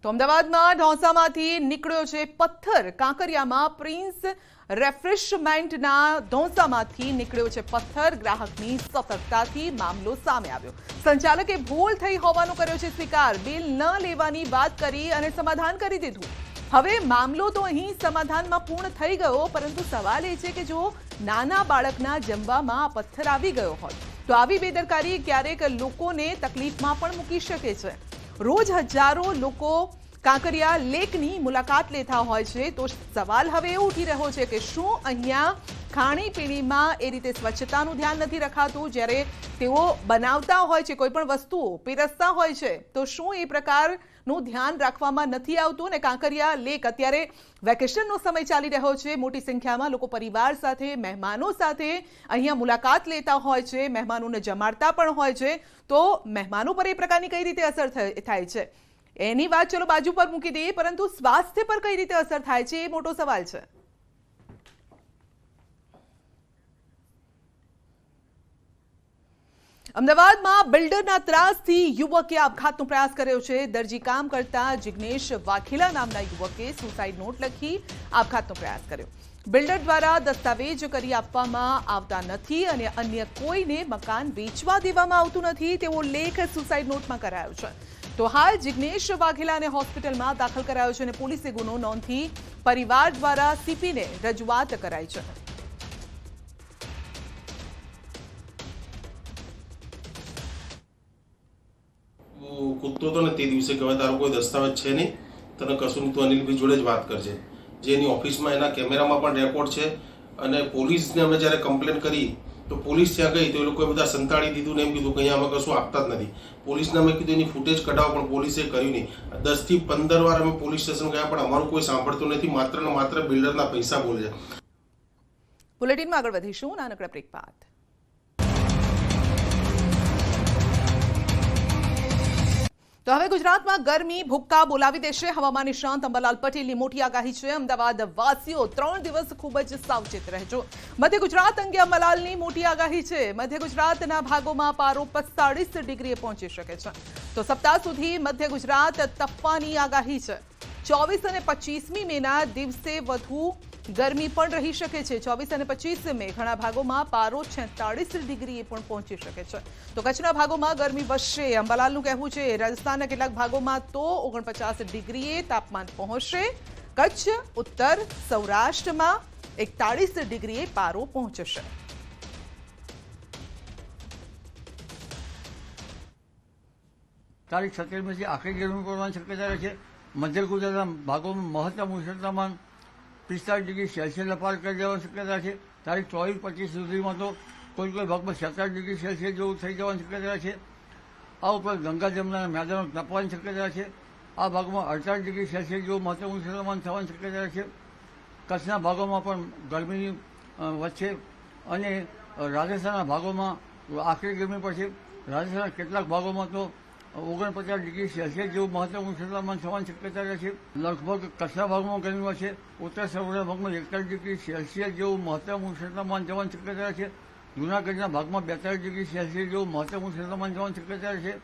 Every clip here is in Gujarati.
તો અમદાવાદમાં ઢોંસામાંથી નીકળ્યો છે પથ્થર। કાંકરિયામાં પ્રિન્સ રેફ્રેશમેન્ટના ઢોંસામાંથી નીકળ્યો છે પથ્થર। ગ્રાહકની સતર્કતાથી મામલો સામે આવ્યો। સંચાલકે ભૂલ થઈ હોવાનો કર્યો છે સ્વીકાર। બિલ ન લેવાની વાત કરી અને સમાધાન કરી દીધું। હવે મામલો તો અહીં સમાધાનમાં પૂર્ણ થઈ ગયો, પરંતુ સવાલ એ છે કે જો નાના બાળકના જમવામાં આ પથ્થર આવી ગયો હોય તો આવી બેદરકારી ક્યારેક લોકોને તકલીફમાં પણ મૂકી શકે છે। રોજ હજારો લોકો કાંકરિયા લેકની મુલાકાત લેતા હોય છે, તો સવાલ હવે એ ઉઠી રહ્યો છે કે શું અહીંયા ખાણીપીણીમાં એ રીતે સ્વચ્છતાનું ધ્યાન નથી રખાતું? જ્યારે તેઓ બનાવતા હોય છે કોઈ પણ વસ્તુઓ પીરસતા હોય છે તો શું એ પ્રકારનું ધ્યાન રાખવામાં નથી આવતું? અને કાંકરિયા લેક અત્યારે વેકેશનનો સમય ચાલી રહ્યો છે, મોટી સંખ્યામાં લોકો પરિવાર સાથે મહેમાનો સાથે અહીંયા મુલાકાત લેતા હોય છે, મહેમાનોને જમાડતા પણ હોય છે, તો મહેમાનો પર એ પ્રકારની કઈ રીતે અસર થાય છે એની વાત ચલો બાજુ પર મૂકી દઈએ, પરંતુ સ્વાસ્થ્ય પર કઈ રીતે અસર થાય છે એ મોટો સવાલ છે। અમદાવાદમાં બિલ્ડરના ત્રાસથી યુવકે આપઘાતનો પ્રયાસ કર્યો છે। દરજી કામ કરતા જિગ્નેશ વાઘેલા નામના યુવકે સુસાઇડ નોટ લખી આપઘાતનો પ્રયાસ કર્યો। બિલ્ડર દ્વારા દસ્તાવેજ કરી આપવામાં આવતા નથી અને અન્ય કોઈને મકાન વેચવા દેવામાં આવતું નથી તેવો લેખ સુસાઇડ નોટમાં કરાયો છે। તો હાલ જિગ્નેશ વાઘેલાને હોસ્પિટલમાં દાખલ કરાયો છે અને પોલીસે ગુનો નોંધી પરિવાર દ્વારા સીપીને રજૂઆત કરાઈ છે। કૂદતો હતો ને તે દિવસે કે તારો કોઈ દસ્તાવેજ છે નહીં, તને કશું નહીં, તું અનિલભાઈ જોડે જ વાત કરજે। જે એની ઓફિસમાં એના કેમેરામાં પણ રેકોર્ડ છે અને પોલીસને અમે જ્યારે કમ્પ્લેન કરી તો પોલીસ ત્યાં ગઈ તો એ લોકોએ બધા સંતાડી દીધું ને એમ કીધું કે અહીંયા અમે કશું આપતા જ નથી। પોલીસને અમે કીધું એની ફૂટેજ કઢાવો, પણ પોલીસે કર્યું નહીં। 10 થી 15 વાર અમે પોલીસ સ્ટેશન ગયા પણ અમારું કોઈ સાંભળતું નથી, માત્ર ને માત્ર બિલ્ડરના પૈસા બોલે છે। બુલેટિનમાં આગળ વધીશું નાનકડા બ્રેક બાદ। તો હવે ગુજરાતમાં ગરમી ભૂક્કા બોલાવી દેશે। હવામાન નિષ્ણાંત અંબાલાલ પટેલની મોટી આગાહી છે। અમદાવાદ વાસીઓ 3 દિવસ ખૂબ જ સાવચેત રહેજો। મધ્ય ગુજરાત અંગે અંબાલાલની મોટી આગાહી છે। મધ્ય ગુજરાતના ભાગોમાં પારો 45 ડિગ્રીએ પહોંચી શકે છે, તો સપ્તાહ સુધી મધ્ય ગુજરાત તપવાની આગાહી છે। 24 અને 25મી મેના દિવસે વધુ ગરમી પણ રહી શકે છે। 24 અને 25 મે ઘણા ભાગોમાં પારો 46 ડિગ્રીએ પણ પહોંચી શકે છે, તો કચ્છના ભાગોમાં ગરમી વધશે। અંબાલાલનું કહેવું છે રાજસ્થાનના કેટલાક ભાગોમાં તો 49 ડિગ્રીએ તાપમાન પહોંચશે। કચ્છ, ઉત્તર સૌરાષ્ટ્રમાં 41 ડિગ્રીએ પારો પહોંચશે। તારીખ 17મીથી આખરી ગરમી પડવાની શક્યતા રહે છે। મધ્ય ગુજરાતના ભાગોમાં મહત્તમ ઉષ્ણતામાન 45 ડિગ્રી સેલ્સિયસને પાર કરી જવાની શક્યતા છે। તારીખ 24-25 સુધીમાં તો કોઈ ભાગમાં 47 ડિગ્રી સેલ્સિયસ જેવું થઈ જવાની શક્યતા છે। આ ઉપરાંત ગંગા જમનાના મેદાનો તપવાની શક્યતા છે। આ ભાગમાં 48 ડિગ્રી સેલ્સિયસ જેવું મહત્તમ ઉષ્ણતામાન થવાની શક્યતા છે। કચ્છના ભાગોમાં પણ ગરમી વધશે અને રાજસ્થાનના ભાગોમાં આખરી ગરમી પડશે। રાજસ્થાનના કેટલાક ભાગોમાં તો 49 ડિગ્રી સેલ્સિયસ જેવું મહત્તમ ઉષ્ણતામાન થવાની શક્યતા રહે છે। લગભગ કચ્છના ભાગમાં ગરમી વધશે। ઉત્તર સૌરાષ્ટ્રના ભાગમાં 41 ડિગ્રી સેલ્સિયસ જેવું મહત્તમ ઉષ્ણતામાન જવાની શક્યતા છે। જૂનાગઢના ભાગમાં 42 ડિગ્રી સેલ્સિયસ જેવું મહત્તમ ઉષ્ણતામાન જવાની શક્યતા છે।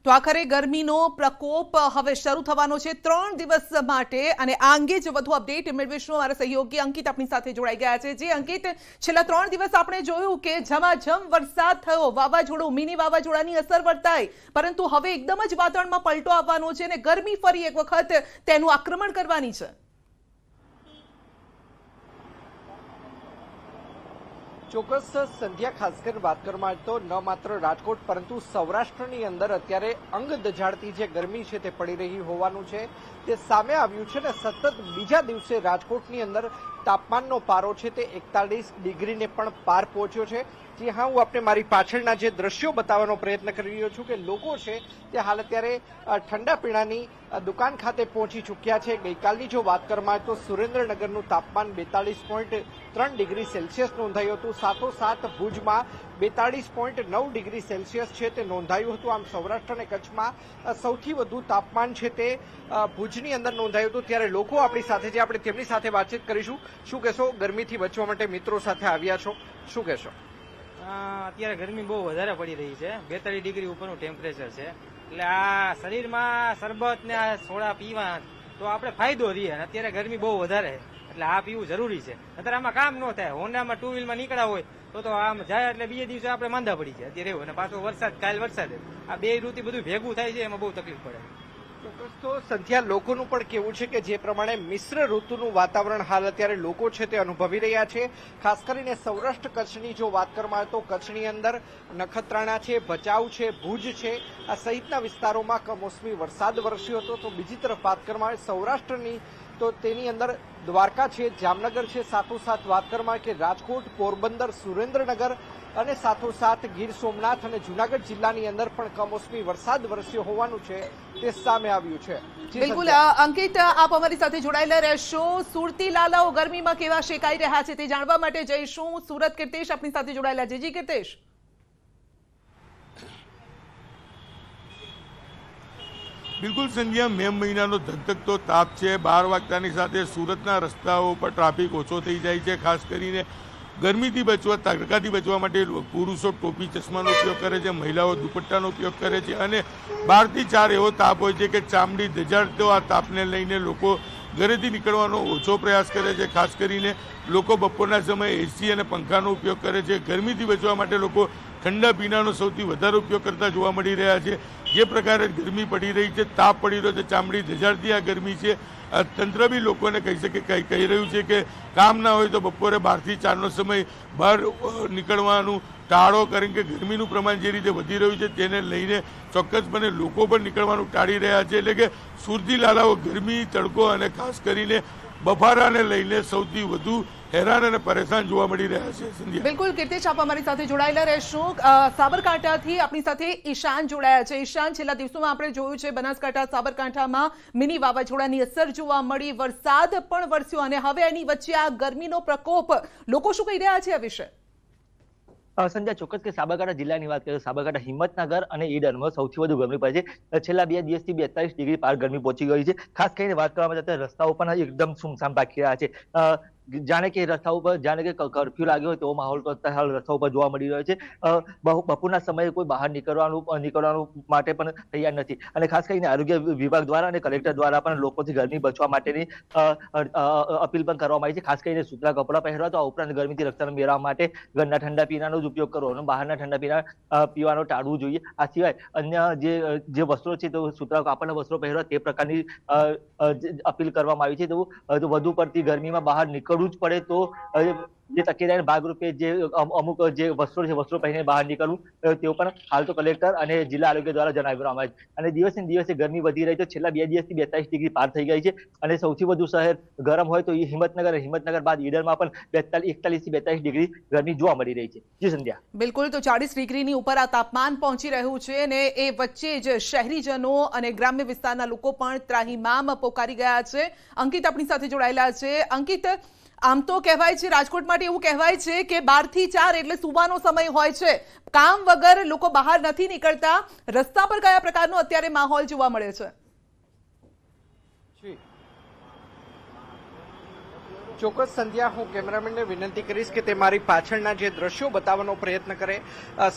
તો આખરે ગરમીનો પ્રકોપ હવે શરૂ થવાનો છે 3 દિવસ માટે, અને આ અંગે જ વધુ અપડેટ મેળવીશું। અમારા સહયોગી અંકિત આપણી સાથે જોડાઈ ગયા છે। જે અંકિત, છેલ્લા 3 દિવસ આપણે જોયું કે ઝમાઝમ વરસાદ થયો, વાવાઝોડું, મિની વાવાઝોડાની અસર વર્તાઈ, પરંતુ હવે એકદમ જ વાતાવરણમાં પલટો આવવાનો છે અને ગરમી ફરી એક વખત તેનું આક્રમણ કરવાની છે। ચોક્કસ સંધ્યા, ખાસ કરી વાત કરવામાં તો ન માત્ર રાજકોટ પરંતુ સૌરાષ્ટ્રની અંદર અત્યારે અંગ દઝાડતી જે ગરમી છે તે પડી રહી હોવાનું છે તે સામે આવ્યું છે ને સતત બીજા દિવસે રાજકોટની અંદર તાપમાનનો પારો છે તે 41 ડિગ્રીને પણ પાર પહોંચ્યો છે। જી હા, હું આપને મારી પાછળના જે દ્રશ્યો બતાવવાનો પ્રયત્ન કરી રહ્યો છું કે લોકો છે તે હાલ અત્યારે ઠંડા પીણાની દુકાન ખાતે પહોંચી ચૂક્યા છે। ગઈકાલની જો વાત કરવામાં આવે તો સુરેન્દ્રનગરનું તાપમાન 42.3 ડિગ્રી સેલ્સિયસ નોંધાયું હતું। સાથોસાથ ભુજમાં 42.9 ડિગ્રી સેલ્સિયસ છે તે નોંધાયું હતું। આમ સૌરાષ્ટ્ર અને કચ્છમાં સૌથી વધુ તાપમાન છે તે ભુજની અંદર નોંધાયું હતું। ત્યારે લોકો આપણી સાથે છે, આપણે તેમની સાથે વાતચીત કરીશું। શું કહેશો, ગરમીથી બચવા માટે મિત્રો સાથે આવ્યા છો, શું કહેશો? અત્યારે ગરમી બહુ વધારે પડી રહી છે। 42 ડિગ્રી ઉપરનું ટેમ્પરેચર છે, એટલે આ શરીરમાં શરબત ને આ સોડા પીવા તો આપણે ફાયદો રહીએ. અને અત્યારે ગરમી બહુ વધારે એટલે આ પીવું જરૂરી છે. અત્યારે આમાં કામ ન થાય. હોન્ડામાં 2 વ્હીલમાં નીકળ્યા હોય તો આમ જાય એટલે બીજે દિવસે આપણે માંદા પડી જાય અત્યારે એવું. અને પાછો વરસાદ, કાલ વરસાદ, આ બે ઋતુ બધું ભેગું થાય છે, એમાં બહુ તકલીફ પડે. ચોક્કસ તો સંધ્યા, લોકોનું પણ કેવું છે કે જે પ્રમાણે મિશ્ર ઋતુનું વાતાવરણ હાલ અત્યારે લોકો છે તે અનુભવી રહ્યા છે. ખાસ કરીને સૌરાષ્ટ્ર કચ્છની જો વાત કરવામાં આવે તો કચ્છની અંદર નખત્રાણા છે, ભચાઉ છે, ભુજ છે, આ સહિતના વિસ્તારોમાં કમોસમી વરસાદ વરસ્યો હતો. તો બીજી તરફ વાત કરવામાં આવે સૌરાષ્ટ્રની તો તેની અંદર દ્વારકા છે, જામનગર છે, સાથોસાથ વાત કરવામાં આવે કે રાજકોટ, પોરબંદર, સુરેન્દ્રનગર અને સાથોસાથ ગીર સોમનાથ અને જુનાગઢ જિલ્લાની અંદર પણ કમોસમી વરસાદ વરસ્યો હોવાનું છે તે સામે આવ્યું છે. બિલકુલ અંકિત, આપ અમારી સાથે જોડાયેલા રહેશો. સુરતી લાલાઓ ગરમીમાં કેવા શેકાઈ રહ્યા છે તે જાણવા માટે જઈશું. સુરત કીર્તેશ આપણી સાથે જોડાયેલા છે. જી કીર્તેશ. બિલકુલ સંધ્યા, મે મહિનાનો ધગધગતો તાપ છે. 12 વાગ્યાની સાથે સુરતના રસ્તાઓ પર ટ્રાફિક ઓછો થઈ જાય છે. ખાસ કરીને ગરમીથી બચવા, તડકાથી બચવા માટે પુરુષો ટોપી ચશ્માનો ઉપયોગ કરે છે, મહિલાઓ દુપટ્ટાનો ઉપયોગ કરે છે અને 12 થી 4 એવો તાપ હોય છે કે ચામડી ધજાડતો આ તાપને લઈને લોકો ઘરેથી નીકળવાનો ઓછો પ્રયાસ કરે છે. ખાસ કરીને લોકો બપોરના સમયે એસી અને પંખાનો ઉપયોગ કરે છે. ગરમીથી બચવા માટે લોકો ઠંડા પીણાનો સૌથી વધારે ઉપયોગ કરતા જોવા મળી રહ્યા છે. જે પ્રકારે ગરમી પડી રહી છે, તાપ પડી રહ્યો છે, ચામડી ધજાડતી આ ગરમી છે. તંત્ર બી લોકોને કહી રહ્યું છે કે કામ ના હોય તો બપોરે 12 થી 4નો સમય બહાર નીકળવાનું ટાળો, કારણ કે ગરમીનું પ્રમાણ જે રીતે વધી રહ્યું છે તેને લઈને ચોક્કસપણે લોકો પણ નીકળવાનું ટાળી રહ્યા છે. એટલે કે સુરતી લાલાઓ ગરમી, તડકો અને ખાસ કરીને બફારાને લઈને સૌથી વધુ હેરાન અને પરેશાન જોવા મળી રહ્યા છે. બિલકુલ કીર્તેશ, આપ અમારી સાથે જોડાયેલા રહેશો. સાબરકાંઠાથી આપણી સાથે ઈશાન જોડાયા છે. ઈશાન, છેલ્લા દિવસોમાં આપણે જોયું છે બનાસકાંઠા, સાબરકાંઠામાં મિની વાવાઝોડાની અસર જોવા મળી, વરસાદ પણ વરસ્યો અને હવે એની વચ્ચે આ ગરમીનો પ્રકોપ. લોકો શું કહી રહ્યા છે આ વિશે? સંધ્યા, ચોક્કસ કે સાબરકાંઠા જિલ્લાની વાત કરીએ, સાબરકાંઠા, હિંમતનગર અને ઈડરમાં સૌથી વધુ ગરમી પડે છે. છેલ્લા 2 દિવસથી 42 ડિગ્રી પાર ગરમી પહોંચી ગઈ છે. ખાસ કરીને વાત કરવામાં આવે તો રસ્તાઓ પણ એકદમ સુમસામ બાકી રહ્યા છે. જાણે કે રસ્તા ઉપર જાણે કે કર્ફ્યુ લાગ્યો હોય તેવો માહોલ હાલ રસ્તા ઉપર જોવા મળી રહ્યો છે. બપોરના સમયે કોઈ બહાર નીકળવાનું માટે પણ તૈયાર નથી. અને ખાસ કરીને આરોગ્ય વિભાગ દ્વારા અને કલેક્ટર દ્વારા પણ લોકોથી ગરમી બચવા માટેની અપીલ પણ કરવામાં આવી છે. ખાસ કરીને સૂતરા કપડાં પહેરવા, તો આ ઉપરાંત ગરમીથી રક્ષણ મેળવવા માટે ઘરના ઠંડા પીણાનો જ ઉપયોગ કરવો અને બહારના ઠંડા પીણા પીવાનું ટાળવું જોઈએ. આ સિવાય અન્ય જે વસ્ત્રો છે તો સૂતરા કાપડના વસ્ત્રો પહેરવા તે પ્રકારની અપીલ કરવામાં આવી છે. તો વધુ પડતી ગરમીમાં બહાર નીકળવું જ પડે તો જે તકેદારીના ભાગરૂપે જે અમુક જે વસ્ત્રો પહેરીને બહાર નીકળવું તેવું પણ હાલ તો કલેક્ટર અને જિલ્લા આરોગ્ય દ્વારા જણાવવામાં આવે છે. અને દિવસે દિવસે ગરમી વધી રહી છે. છેલ્લા 2 દિવસથી 42 ડિગ્રી પાર થઈ ગઈ છે. અને સૌથી વધુ શહેર ગરમ હોય તો એ હિંમતનગર બાદ ઈડરમાં પણ 41 થી 42 ડિગ્રી ગરમી જોવા મળી રહી છે. જી સંધ્યા. બિલકુલ, તો 40 ડિગ્રીની ઉપર આ તાપમાન પહોંચી રહ્યું છે અને એ વચ્ચે જ શહેરીજનો અને ગ્રામ્ય વિસ્તારના લોકો પણ ત્રાહિમામ પોકારી ગયા છે. અંકિત આપણી સાથે જોડાયેલા છે. અંકિત, આમ તો કહેવાય છે, રાજકોટ માટે એવું કહેવાય છે કે 12 થી 4 એટલે સુવાનો સમય હોય છે. કામ વગર લોકો બહાર નથી નીકળતા. રસ્તા પર કયા પ્રકારનો અત્યારે માહોલ જોવા મળે છે? ચોક્કસ સંધ્યા, હું કેમેરામેનને વિનંતી કરીશ કે તે મારી પાછળના જે દ્રશ્યો બતાવવાનો પ્રયત્ન કરે.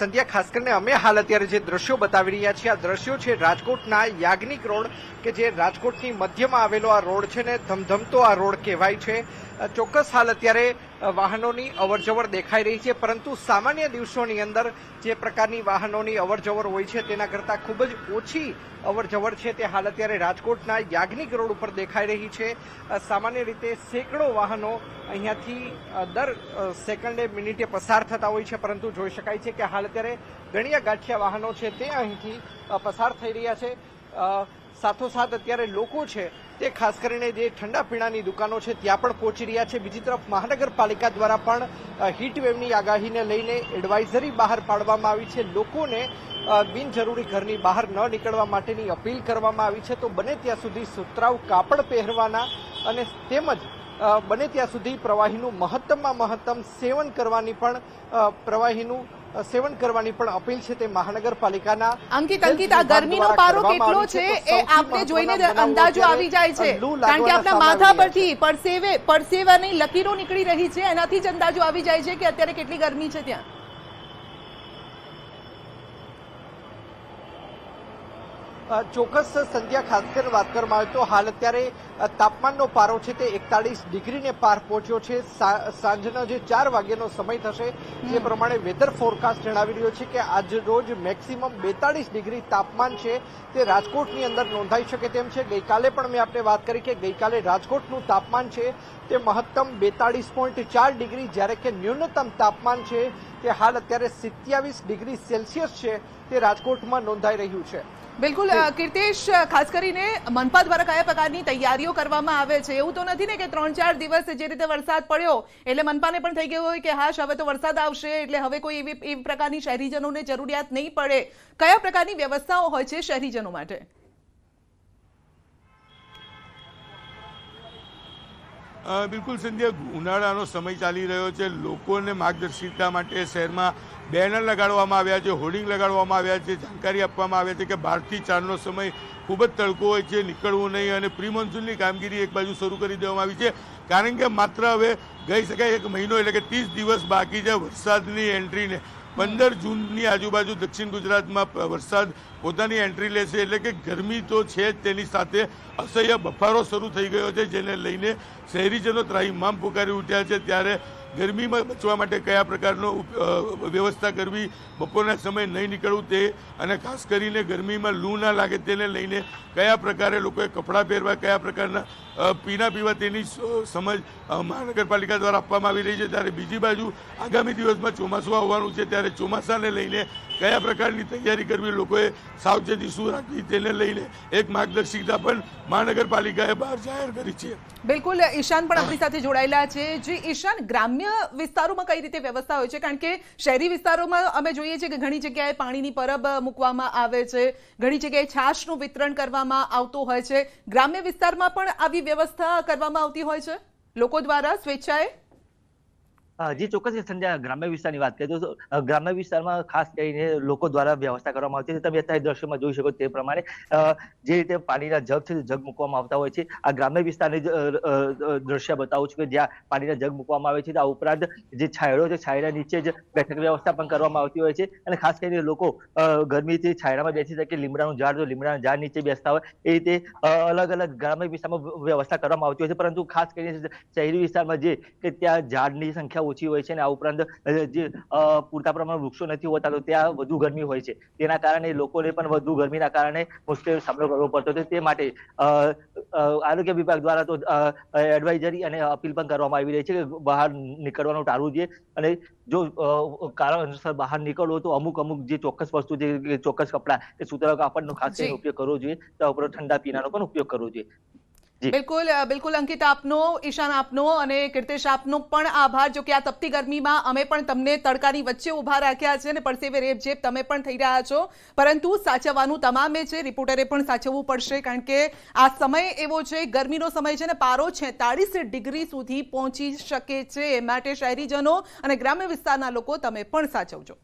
સંધ્યા, ખાસ કરીને અમે હાલ અત્યારે જે દ્રશ્યો બતાવી રહ્યા છીએ, આ દ્રશ્યો છે રાજકોટના યાજ્ઞિક રોડ, કે જે રાજકોટની મધ્યમાં આવેલો આ રોડ છે ને ધમધમતો આ રોડ કહેવાય છે. ચોક્કસ હાલ અત્યારે વાહનોની અવરજવર દેખાઈ રહી છે, પરંતુ સામાન્ય દિવસોની અંદર જે પ્રકારની વાહનોની અવરજવર હોય છે તેના કરતાં ખૂબ જ ઓછી અવરજવર છે તે હાલ અત્યારે રાજકોટના યાજ્ઞિક રોડ ઉપર દેખાઈ રહી છે. સામાન્ય રીતે સેંકડો વાહનો અહીંયાથી દર સેકન્ડે, મિનિટે પસાર થતા હોય છે, પરંતુ જોઈ શકાય છે કે હાલ અત્યારે ગણ્યા ગાંઠિયા વાહનો છે તે અહીંથી પસાર થઈ રહ્યા છે. સાથોસાથ અત્યારે લોકો છે તે ખાસ કરીને જે ઠંડા પીણાની દુકાનો છે ત્યાં પણ પહોંચી રહ્યા છે. બીજી તરફ મહાનગરપાલિકા દ્વારા પણ હીટવેવની આગાહીને લઈને એડવાઇઝરી બહાર પાડવામાં આવી છે. લોકોને બિનજરૂરી ઘરની બહાર ન નીકળવા માટેની અપીલ કરવામાં આવી છે. તો બને ત્યાં સુધી સુતરાઉ કાપડ પહેરવાના અને તેમજ બને ત્યાં સુધી પ્રવાહીનું મહત્તમમાં મહત્તમ સેવન કરવાની પણ અપીલ છે તે મહાનગરપાલિકાના. અંકિત, આ ગરમીનો પારો કેટલો છે એ આપને જોઈને અંદાજો આવી જાય છે, કારણ કે આપના માથા પરથી પરસેવાની લકીરો નીકળી રહી છે, એનાથી જ અંદાજો આવી જાય છે કે અત્યારે કેટલી ગરમી છે ત્યાં. ચોક્કસ સંધ્યા, ખાસ કરીને વાત કરવામાં આવે તો હાલ અત્યારે તાપમાનનો પારો છે તે 41 ડિગ્રીને પાર પહોંચ્યો છે. સાંજના જે 4 વાગ્યાનો સમય થશે જે પ્રમાણે વેધર ફોરકાસ્ટ જણાવી રહ્યો છે કે આજ રોજ મેક્સિમમ 42 ડિગ્રી તાપમાન છે તે રાજકોટની અંદર નોંધાઈ શકે તેમ છે. ગઈકાલે પણ મેં આપને વાત કરી કે ગઈકાલે રાજકોટનું તાપમાન છે તે મહત્તમ 42.4 ડિગ્રી, જ્યારે કે ન્યૂનતમ તાપમાન છે તે હાલ અત્યારે 27 ડિગ્રી સેલ્સિયસ છે તે રાજકોટમાં નોંધાઈ રહ્યું છે. બિલકુલ કીર્તેશ, ખાસ કરીને મનપા દ્વારા કયા પ્રકારની તૈયારીઓ કરવામાં આવે છે? એવું તો નથી ને કે 3-4 દિવસ જે રીતે વરસાદ પડ્યો એટલે મનપાને પણ થઈ ગયું હોય કે હાશ હવે તો વરસાદ આવશે એટલે હવે કોઈ એવી પ્રકારની શહેરીજનોને જરૂરિયાત નહીં પડે. કયા પ્રકારની વ્યવસ્થાઓ હોય છે શહેરીજનો માટે? બિલકુલ સંધ્યા, ઉનાળાનો સમય ચાલી રહ્યો છે. લોકોને માર્ગદર્શિકા માટે શહેરમાં બેનર લગાડવામાં આવ્યા છે, હોર્ડિંગ લગાડવામાં આવ્યા છે, જાણકારી આપવામાં આવે છે કે 12 થી 4નો સમય ખૂબ જ તડકો હોય છે, નીકળવું નહીં. અને પ્રી મોન્સૂનની કામગીરી એક બાજુ શરૂ કરી દેવામાં આવી છે, કારણ કે માત્ર હવે કહી શકાય 1 મહિનો એટલે કે 30 દિવસ બાકી છે વરસાદની એન્ટ્રીને. 15 જૂનની આજુબાજુ દક્ષિણ ગુજરાતમાં વરસાદ પોતાની એન્ટ્રી લેશે, એટલે કે ગરમી તો છે જ, તેની સાથે અસહ્ય બફારો શરૂ થઈ ગયો છે, જેને લઈને શહેરીજનો ત્રાહિમામ પુકારી ઉઠ્યા છે. ત્યારે ગરમીમાં બચવા માટે કયા પ્રકારનો વ્યવસ્થા કરવી, બપોરના સમયે નહીં નીકળવું તે, અને ખાસ કરીને ગરમીમાં લૂ ના લાગે તેને લઈને કયા પ્રકારે લોકોએ કપડાં પહેરવા, કયા પ્રકારના પીણા પીવા તેની સમજ મહાનગરપાલિકા દ્વારા આપવામાં આવી રહી છે. ત્યારે બીજી બાજુ આગામી દિવસમાં ચોમાસું આવવાનું છે, ત્યારે ચોમાસાને લઈને કયા પ્રકારની તૈયારી કરવી, લોકોએ સાવચેતી શું રાખવી તેને લઈને એક માર્ગદર્શિકા પણ મહાનગરપાલિકાએ બહાર જાહેર કરી છે. બિલકુલ, ઈશાન પણ આપણી સાથે જોડાયેલા છે. જે ઈશાન, ગ્રામ્ય વિસ્તારોમાં કઈ રીતે વ્યવસ્થા હોય છે? કારણ કે શહેરી વિસ્તારોમાં અમે જોઈએ છીએ કે ઘણી જગ્યાએ પાણીની પરબ મૂકવામાં આવે છે, ઘણી જગ્યાએ છાશનું વિતરણ કરવામાં આવતું હોય છે. ગ્રામ્ય વિસ્તારમાં પણ આવી વ્યવસ્થા કરવામાં આવતી હોય છે લોકો દ્વારા સ્વેચ્છાએ? જી ચોક્કસ સંધ્યા, ગ્રામ્ય વિસ્તારની વાત કરીએ તો ગ્રામ્ય વિસ્તારમાં ખાસ કરીને લોકો દ્વારા વ્યવસ્થા કરવામાં આવતી છે. તમે અત્યારે દ્રશ્યમાં જોઈ શકો તે પ્રમાણે જે રીતે પાણીના જગ છે જગ મૂકવામાં આવતા હોય છે. આ ગ્રામ્ય વિસ્તારની દ્રશ્ય બતાવું છું કે જ્યાં પાણીના જગ મૂકવામાં આવે છે. આ ઉપરાંત જે છાંયડો છે, છાંયડા નીચે જ બેઠક વ્યવસ્થા પણ કરવામાં આવતી હોય છે. અને ખાસ કરીને લોકો ગરમીથી છાંયડામાં બેસી શકે, લીમડાનું ઝાડ તો લીમડાના ઝાડ નીચે બેસતા હોય, એ રીતે અલગ અલગ ગ્રામ્ય વિસ્તારમાં વ્યવસ્થા કરવામાં આવતી હોય છે. પરંતુ ખાસ કરીને શહેરી વિસ્તારમાં જે કે ત્યાં ઝાડની સંખ્યા ઓછી હોય છે, અને આ ઉપરાંત જે પૂરતા પ્રમાણમાં વૃક્ષો નથી હોતા તો ત્યાં વધુ ગરમી હોય છે. તેના કારણે લોકોને પણ વધુ ગરમીના કારણે મુશ્કેલીનો સામનો કરવો પડતો હતો. તે માટે આરોગ્ય વિભાગ દ્વારા તો એડવાઇઝરી અને અપીલ પણ કરવામાં આવી રહી છે કે બહાર નીકળવાનું ટાળવું જોઈએ, અને જો કારણસર બહાર નીકળવો તો અમુક જે ચોક્કસ વસ્તુ છે, ચોક્કસ કપડાં કે સુતરાઉ કાપડનો ખાસ કરીને ઉપયોગ કરવો જોઈએ. તો ઉપરાંત ઠંડા પીણાનો પણ ઉપયોગ કરવો જોઈએ. બિલકુલ બિલકુલ અંકિત આપનો, ઈશાન આપનો અને કીર્તેશ આપનો પણ આભાર. જો કે આ તપતી ગરમીમાં અમે પણ તમને તડકાની વચ્ચે ઉભા રાખ્યા છે અને પરસેવે રેબઝેબ તમે પણ થઈ રહ્યા છો, પરંતુ સાચવવાનું તમામે છે. રિપોર્ટરે પણ સાચવવું પડશે, કારણ કે આ સમય એવો છે, ગરમીનો સમય છે ને પારો 46 ડિગ્રી સુધી પહોંચી શકે છે. માટે શહેરીજનો અને ગ્રામ્ય વિસ્તારના લોકો તમે પણ સાચવજો.